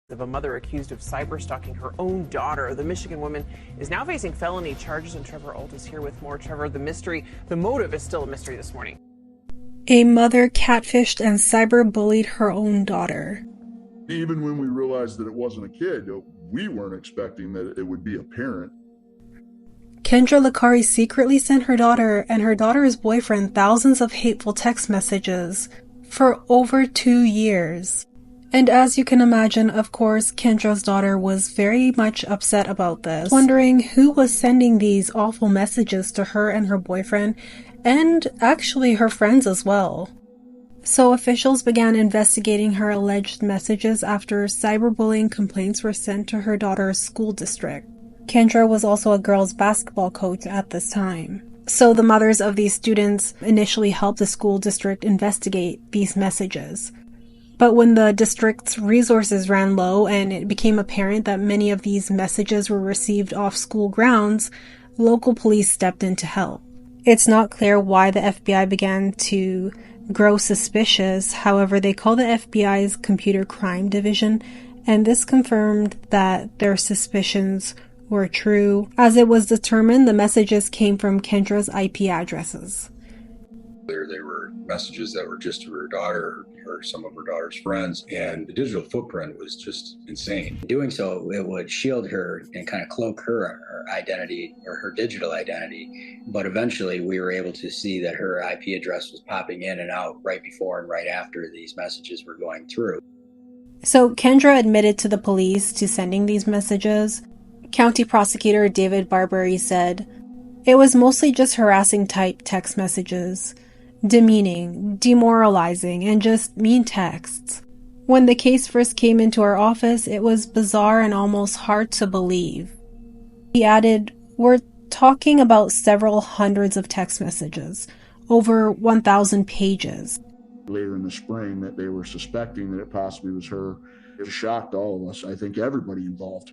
Of a mother accused of cyberstalking her own daughter. The Michigan woman is now facing felony charges, and Trevor Alt is here with more. Trevor, the motive is still a mystery this morning. A mother catfished and cyberbullied her own daughter. Even when we realized that it wasn't a kid, we weren't expecting that it would be a parent. Kendra Licari secretly sent her daughter and her daughter's boyfriend thousands of hateful text messages for over 2 years. And as you can imagine, of course, Kendra's daughter was very much upset about this, wondering who was sending these awful messages to her and her boyfriend, and actually her friends as well. So officials began investigating her alleged messages after cyberbullying complaints were sent to her daughter's school district. Kendra was also a girls' basketball coach at this time. So the mothers of these students initially helped the school district investigate these messages. But when the district's resources ran low and it became apparent that many of these messages were received off school grounds, local police stepped in to help. It's not clear why the FBI began to grow suspicious. However, they call the FBI's Computer Crime Division, and this confirmed that their suspicions were true, as it was determined the messages came from Kendra's IP addresses. There were messages that were just to her daughter or some of her daughter's friends, and the digital footprint was just insane. Doing so, it would shield her and kind of cloak her identity or her digital identity. But eventually we were able to see that her IP address was popping in and out right before and right after these messages were going through. So Kendra admitted to the police to sending these messages. County Prosecutor David Barberry said, "It was mostly just harassing type text messages. Demeaning, demoralizing, and just mean texts. When the case first came into our office, it was bizarre and almost hard to believe." He added, "We're talking about several hundreds of text messages, over 1,000 pages. Later in the spring, that they were suspecting that it possibly was her. It shocked all of us, I think everybody involved."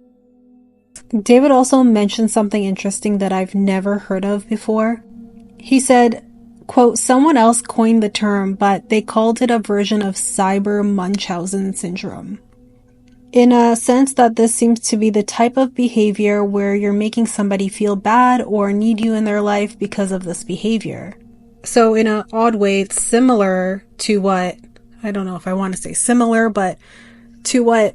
David also mentioned something interesting that I've never heard of before. He said, quote, "Someone else coined the term, but they called it a version of cyber Munchausen syndrome. In a sense that this seems to be the type of behavior where you're making somebody feel bad or need you in their life because of this behavior." So in an odd way, it's similar to what, I don't know if I want to say similar, but to what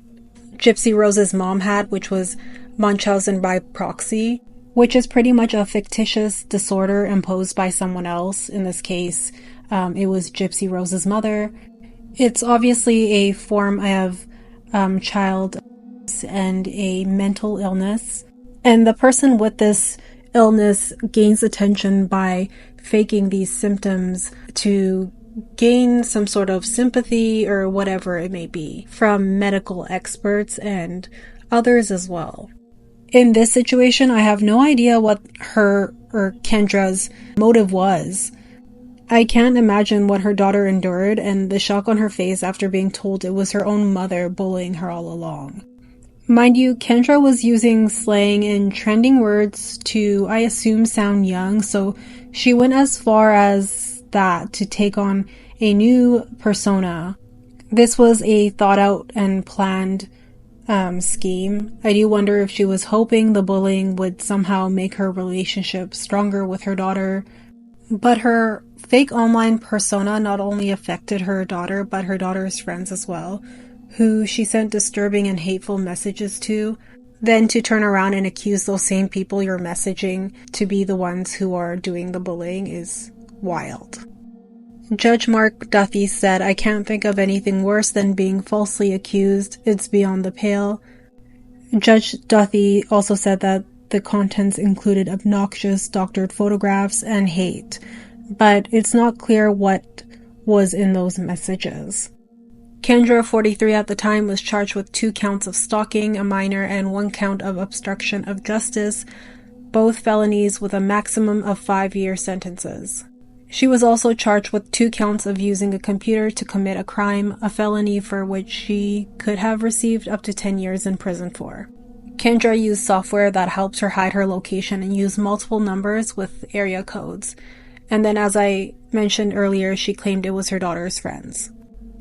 Gypsy Rose's mom had, which was Munchausen by proxy, which is pretty much a fictitious disorder imposed by someone else. In this case, it was Gypsy Rose's mother. It's obviously a form of child and a mental illness. And the person with this illness gains attention by faking these symptoms to gain some sort of sympathy or whatever it may be from medical experts and others as well. In this situation, I have no idea what her or Kendra's motive was. I can't imagine what her daughter endured and the shock on her face after being told it was her own mother bullying her all along. Mind you, Kendra was using slang and trending words to, I assume, sound young, so she went as far as that to take on a new persona. This was a thought out and planned scheme. I do wonder if she was hoping the bullying would somehow make her relationship stronger with her daughter. But her fake online persona not only affected her daughter, but her daughter's friends as well, who she sent disturbing and hateful messages to. Then to turn around and accuse those same people you're messaging to be the ones who are doing the bullying is wild. Judge Mark Duffy said, "I can't think of anything worse than being falsely accused. It's beyond the pale." Judge Duffy also said that the contents included obnoxious doctored photographs and hate, but it's not clear what was in those messages. Kendra, 43 at the time, was charged with 2 counts of stalking a minor and 1 count of obstruction of justice, both felonies with a maximum of 5-year sentences. She was also charged with 2 counts of using a computer to commit a crime, a felony for which she could have received up to 10 years in prison for. Kendra used software that helped her hide her location and used multiple numbers with area codes. And then, as I mentioned earlier, she claimed it was her daughter's friends.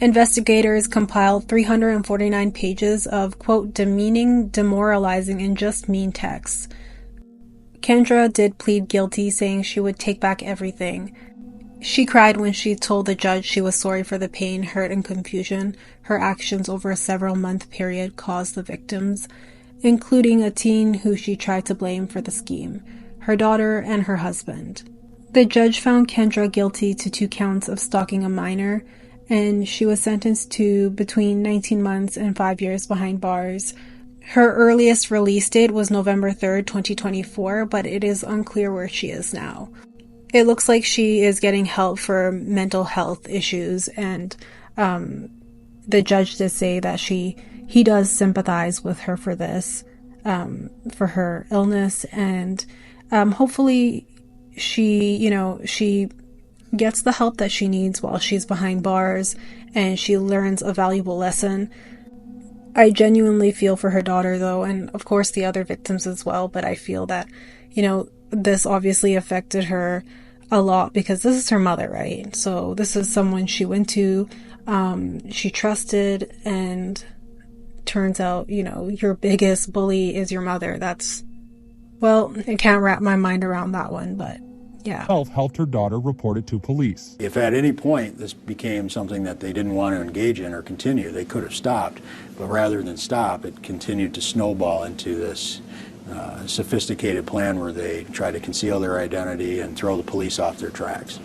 Investigators compiled 349 pages of, quote, demeaning, demoralizing, and just mean texts. Kendra did plead guilty, saying she would take back everything. She cried when she told the judge she was sorry for the pain, hurt, and confusion her actions over a several-month period caused the victims, including a teen who she tried to blame for the scheme, her daughter and her husband. The judge found Kendra guilty to 2 counts of stalking a minor, and she was sentenced to between 19 months and 5 years behind bars. Her earliest release date was November 3rd, 2024, but it is unclear where she is now. It looks like she is getting help for mental health issues, and the judge did say that he does sympathize with her for this, for her illness, and hopefully she gets the help that she needs while she's behind bars, and she learns a valuable lesson. I genuinely feel for her daughter, though, and of course the other victims as well, but I feel that, this obviously affected her a lot because this is her mother, right? So this is someone she went to, she trusted, and turns out, your biggest bully is your mother. I can't wrap my mind around that one, but yeah. Helped her daughter report it to police. If at any point this became something that they didn't want to engage in or continue, they could have stopped. But rather than stop, it continued to snowball into this sophisticated plan where they try to conceal their identity and throw the police off their tracks.